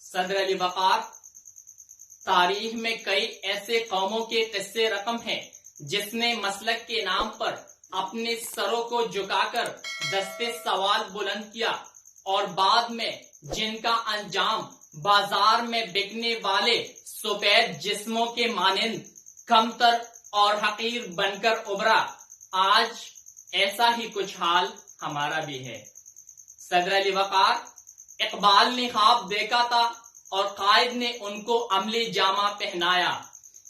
صدر علی وقار، تاریخ میں کئی ایسے قوموں کے قصے رقم ہیں جس نے مسلک کے نام پر اپنے سروں کو جھکا کر دستے سوال بلند کیا اور بعد میں جن کا انجام بازار میں بکنے والے سفید جسموں کے مانند کمتر اور حقیر بن کر ابھرا۔ آج ایسا ہی کچھ حال ہمارا بھی ہے۔ صدر علی وقار، اقبال نے خواب دیکھا تھا اور قائد نے ان کو عملی جامہ پہنایا۔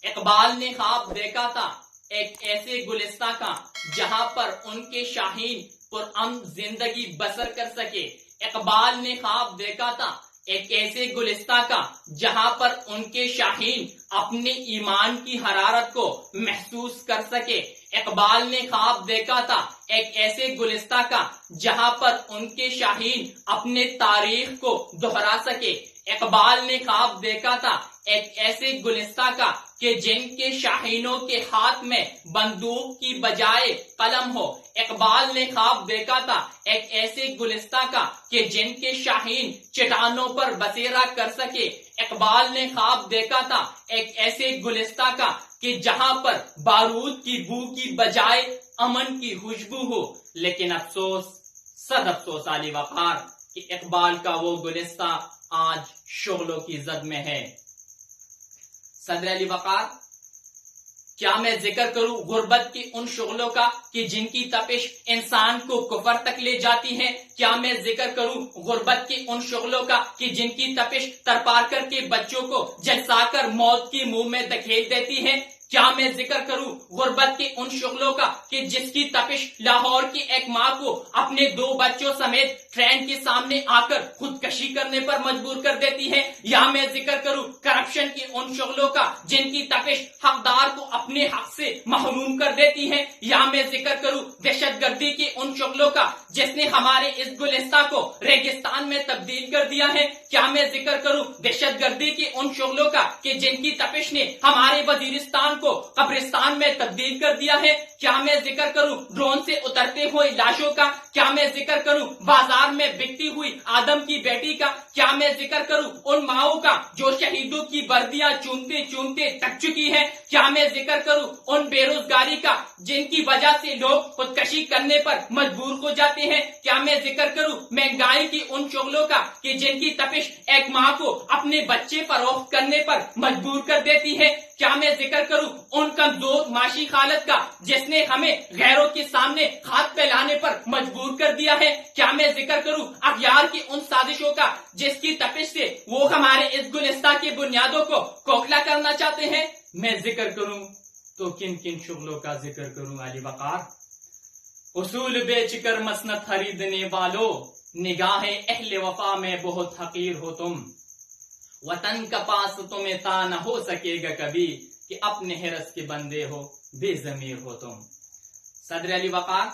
اقبال نے خواب دیکھا تھا ایک ایسے گلستہ کا جہاں پر ان کے شاہین پرامن زندگی بسر کر سکے۔ اقبال نے خواب دیکھا تھا ایک ایسے گلستہ کا جہاں پر ان کے شاہین اپنے ایمان کی حرارت کو محسوس کر سکے۔ اقبال نے خواب دیکھا تھا ایک ایسے گلستہ کا جہاں پر ان کے شاہین اپنے تاریخ کو دہرا سکے۔ اقبال نے خواب دیکھا تھا ایک ایسے گلستہ کا کہ جن کے شاہینوں کے ہاتھ میں بندوق کی بجائے قلم ہو۔ اقبال نے خواب دیکھا تھا ایک ایسے گلستہ کا کہ جن کے شاہین چٹانوں پر بسیرا کر سکے۔ اقبال نے خواب دیکھا تھا ایک ایسے گلستہ کا کہ جہاں پر بارود کی بو کی بجائے امن کی خوشبو ہو۔ لیکن افسوس، صد افسوس علی وقار، کہ اقبال کا وہ گلستہ آج شغلوں کی زد میں ہے۔ صدر علی وقار، کیا میں ذکر کروں غربت کے ان شغلوں کا کہ جن کی تپش انسان کو کفر تک لے جاتی ہے؟ کیا میں ذکر کروں غربت کے ان شغلوں کا کہ جن کی تپش ترپار کر کے بچوں کو جلسا کر موت کے منہ میں دھکیل دیتی ہے؟ کیا میں ذکر کروں غربت کے ان شغلوں کا کہ جس کی تپش لاہور کی ایک ماں کو اپنے 2 بچوں سمیت ٹرین کے سامنے آ کر خودکشی کرنے پر مجبور کر دیتی ہے؟ یا میں ذکر کروں کرپشن کے ان شغلوں کا جن کی تپش حقدار کو اپنے حق سے محروم کر دیتی ہے؟ یا میں ذکر کروں دہشت گردی کے ان شغلوں کا جس نے ہمارے اس گلستہ کو ریگستان میں تبدیل کر دیا ہے؟ کیا میں ذکر کروں دہشت گردی کے ان شغلوں کا کہ جن کی تپش نے ہمارے وزیرستان کو قبرستان میں تبدیل کر دیا ہے؟ کیا میں ذکر کروں ڈرون سے اترتے ہوئے لاشوں کا؟ کیا میں ذکر کروں بازار میں بکتی ہوئی آدم کی بیٹی کا؟ کیا میں ذکر کروں ان ماؤں کا جو شہیدوں کی وردیاں چونتے چونتے تھک چکی ہے؟ کیا میں ذکر کروں ان بے روزگاری کا جن کی وجہ سے لوگ خودکشی کرنے پر مجبور ہو جاتے ہیں؟ کیا میں ذکر کروں مہنگائی کی ان شغلوں کا کہ جن کی تپش ایک ماں کو اپنے بچے فروخت کرنے پر مجبور کر دیتی ہے؟ کیا میں ذکر کروں ان کمزور معاشی حالت کا جس نے ہمیں غیروں کے سامنے ہاتھ پھیلانے پر مجبور کر دیا ہے؟ کیا میں ذکر کروں اغیار کی ان سازشوں کا جس کی تپش سے وہ ہمارے اس گلستہ کی بنیادوں کو کھوکھلا کرنا چاہتے ہیں؟ میں ذکر کروں تو کن کن شغلوں کا ذکر کروں علی وقار؟ اصول بیچ کر مسند خریدنے والوں، نگاہیں اہل وفا میں بہت حقیر ہو تم۔ وطن کا پاس تمہیں تا نہ ہو سکے گا کبھی کہ اپنے حرس کے بندے ہو، بے ضمیر ہو تم۔ صدر علی وقار،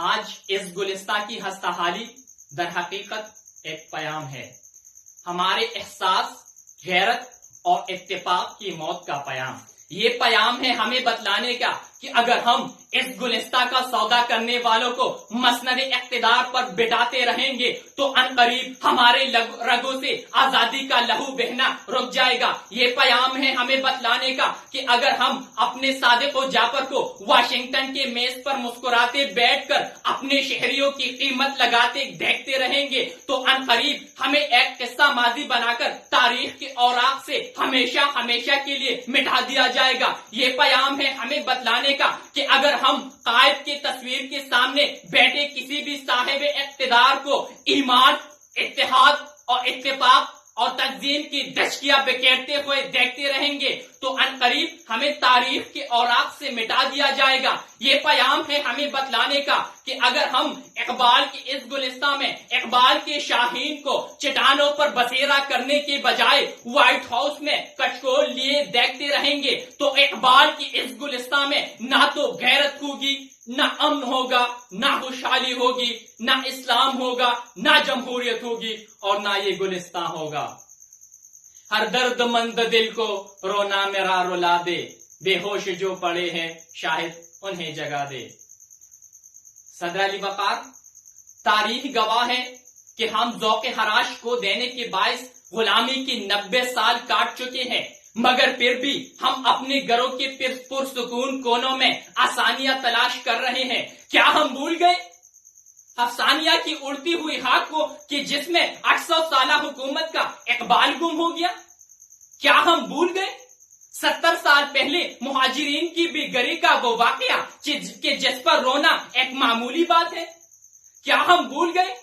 آج اس گلستہ کی ہستحالی در حقیقت ایک پیام ہے، ہمارے احساس، غیرت اور اتفاق کی موت کا پیام۔ یہ پیام ہے ہمیں بتلانے کا کہ اگر ہم اس گلستہ کا سودا کرنے والوں کو مسند اقتدار پر بٹھاتے رہیں گے تو عنقریب ہمارے رگوں سے آزادی کا لہو بہنا رک جائے گا۔ یہ پیام ہے ہمیں بتلانے کا کہ اگر ہم اپنے صادق و جعفر کو واشنگٹن کے میز پر مسکراتے بیٹھ کر اپنے شہریوں کی قیمت لگاتے دیکھتے رہیں گے تو عنقریب ہمیں ایک قصہ ماضی بنا کر تاریخ کے اوراق سے ہمیشہ ہمیشہ کے لیے مٹا دیا جائے گا۔ یہ پیام ہے ہمیں بتلانے کا کہ اگر ہم قائد کی تصویر کے سامنے بیٹھے کسی بھی صاحب اقتدار کو ایمان، اتحاد اور اتفاق اور تنظیم کی دھچکیاں بکھیرتے ہوئے دیکھتے رہیں گے تو عنقریب ہمیں تاریخ کے اوراق سے مٹا دیا جائے گا۔ یہ پیام ہے ہمیں بتلانے کا کہ اگر ہم اقبال کی اس گلستہ میں اقبال کے شاہین کو چٹانوں پر بسیرا کرنے کے بجائے وائٹ ہاؤس میں کچکول لیے دیکھتے رہیں گے تو اقبال کی اس گلستہ میں نہ تو غیرت ہوگی، نہ امن ہوگا، نہ خوشحالی ہوگی، نہ اسلام ہوگا، نہ جمہوریت ہوگی اور نہ یہ گلستہ ہوگا۔ ہر درد مند دل کو رونا میرا رلا دے، بے ہوش جو پڑے ہیں شاہد انہیں جگا دے۔ صدر علی وقار، تاریخ گواہ ہے کہ ہم ذوق خراش کو دینے کے باعث غلامی کی 90 سال کاٹ چکے ہیں، مگر پھر بھی ہم اپنے گھروں کے پرسکون کونوں میں آسانیاں تلاش کر رہے ہیں۔ کیا ہم بھول گئے افسانیہ کی اڑتی ہوئی ہاتھ کو کہ جس میں 800 سالہ حکومت کا اقبال گم ہو گیا؟ کیا ہم بھول گئے 70 سال پہلے مہاجرین کی بے گھری کا وہ واقعہ کہ جس پر رونا ایک معمولی بات ہے؟ کیا ہم بھول گئے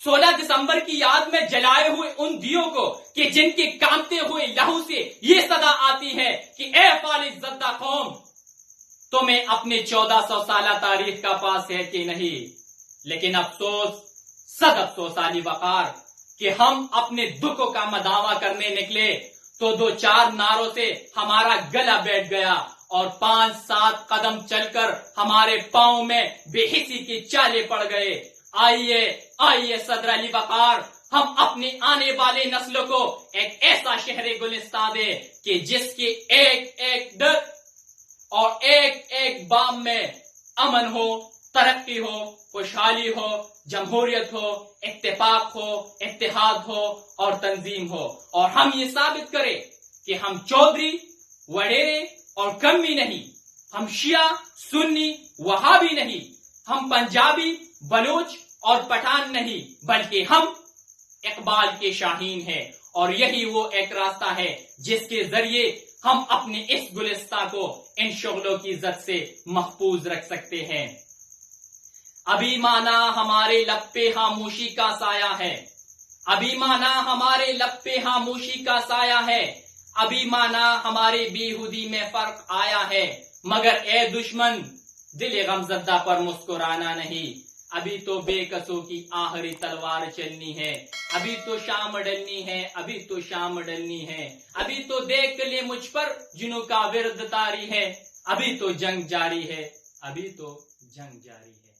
16 دسمبر کی یاد میں جلائے ہوئے ان دیوں کو کہ جن کے کامتے ہوئے لہو سے یہ صدا آتی ہے کہ اے فالج زدہ قوم، تمہیں اپنے 1400 سالہ تاریخ کا پاس ہے کہ نہیں؟ لیکن افسوس، صد افسوس علی وقار کہ ہم اپنے دکھوں کا مداوع کرنے نکلے تو 2-4 نعروں سے ہمارا گلا بیٹھ گیا اور 5-7 قدم چل کر ہمارے پاؤں میں بے حسی کے چالے پڑ گئے۔ آئیے صدر علی وقار، ہم اپنے آنے والے نسلوں کو ایک ایسا شہر گلستان دے کہ جس کے ایک ایک در اور ایک ایک بام میں امن ہو، ترقی ہو، خوشحالی ہو، جمہوریت ہو، اتفاق ہو، اتحاد ہو اور تنظیم ہو، اور ہم یہ ثابت کریں کہ ہم چودھری، وڈیرے اور کمی نہیں، ہم شیعہ، سنی، وہابی نہیں، ہم پنجابی، بلوچ اور پٹھان نہیں، بلکہ ہم اقبال کے شاہین ہیں، اور یہی وہ ایک راستہ ہے جس کے ذریعے ہم اپنے اس گلستان کو ان شغلوں کی زد سے محفوظ رکھ سکتے ہیں۔ ابھی مانا ہمارے لب پہ خاموشی کا سایہ ہے، ابھی مانا ہمارے لب پہ خاموشی کا سایہ ہے، ابھی مانا ہمارے بیہودی میں فرق آیا ہے، مگر اے دشمن دل غمزدہ پر مسکرانا نہیں، ابھی تو بے کسوں کی آخری تلوار چلنی ہے، ابھی تو شام ڈلنی ہے، ابھی تو شام ڈلنی ہے، ابھی تو دیکھ لے مجھ پر جنوں کا ورد طاری ہے، ابھی تو جنگ جاری ہے، ابھی تو جنگ جاری ہے۔